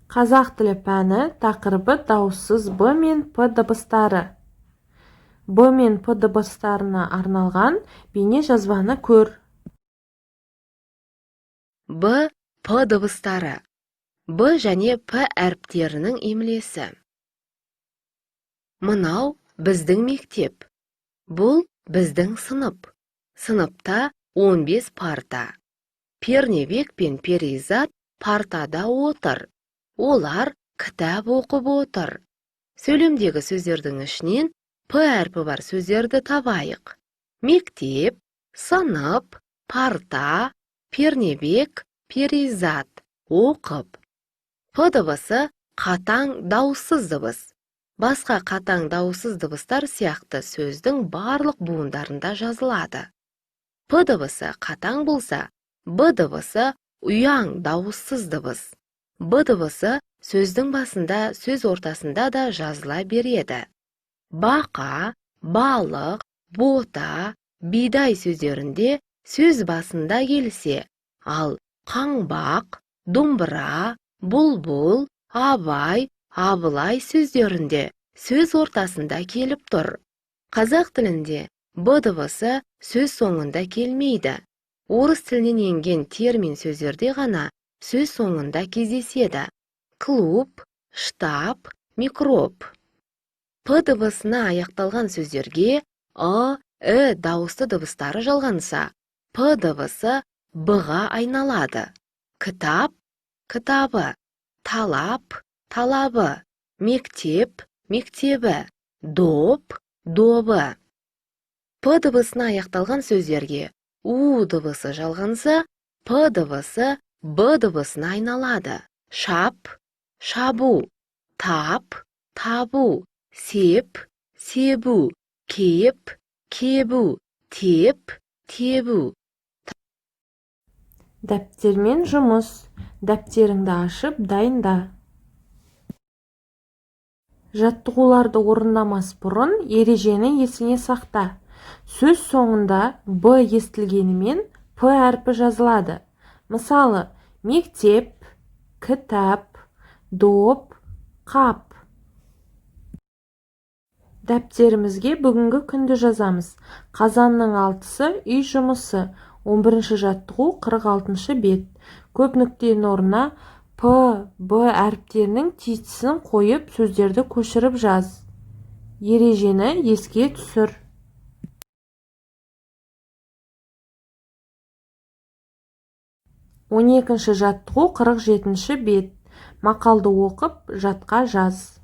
Қазақ тілі пәні тақырыбы дауыссыз Б мен П дыбыстары. Б мен П дыбыстарына арналған бейне жазбаны көр. Б, П дыбыстары. Б және П әріптерінің емлесі. Мынау біздің мектеп. Бұл біздің сынып. Сыныпта 15 парта. Пернебек пен Перизат партада отыр. Олар кітап оқып отыр. Сөйлемдегі сөздердің ішінен П әрпі бар сөздерді табайық. Мектеп, сынып, парта, Пернебек, Перизат, оқып. П дыбысы қатаң дауыссыз дыбыс. Басқа қатаң дауыссыз дыбыстар сияқты сөздің барлық буындарында жазылады. П дыбысы қатаң болса, Б дыбысы ұяң дауыссыз дыбыс. Б дыбысы сөздің басында, сөз ортасында да жазыла береді. Бақа, балық, бота, бидай сөздерінде сөз басында келсе, ал қаңбақ, домбыра, бұлбұл, абай, абылай сөздерінде сөз ортасында келіп тұр. Қазақ тілінде Б дыбысы сөз соңында келмейді. Орыс тілінен енген термин сөздерде ғана сөз соңында кездеседі. Клуб, штаб, микроб. П дыбысына аяқталған сөздерге дауысты дыбыстары жалғанса, П дыбысы Б-ға айналады. Кітап, кітабы, талап, талабы, мектеп, мектебі, доп, добы. П дыбысына аяқталған сөздерге У дыбысы жалғанса, П дыбысы Б дыбысына айналады. Шап, шабу, тап, табу, сеп, себу, кеп, кебу, теп, тебу. Дәптермен жұмыс. Дәптеріңді ашып дайында. Жаттығуларды орындамас бұрын ережені есіңе сақта. Сөз соңында Б естілгенімен П әрпі жазылады. Мысалы, мектеп, кітап, доп, қап. Дәптерімізге бүгінгі күнді жазамыз. Қазанның 6-сы үй жұмысы. 11-ші жаттығу 46-шы бет. Көп нүктенің орнына П, Б әріптерінің тиістісін қойып сөздерді көшіріп жаз. Ережені еске түсір. 12-ші жаттығу 47-ші бет. Мақалды оқып жатқа жаз.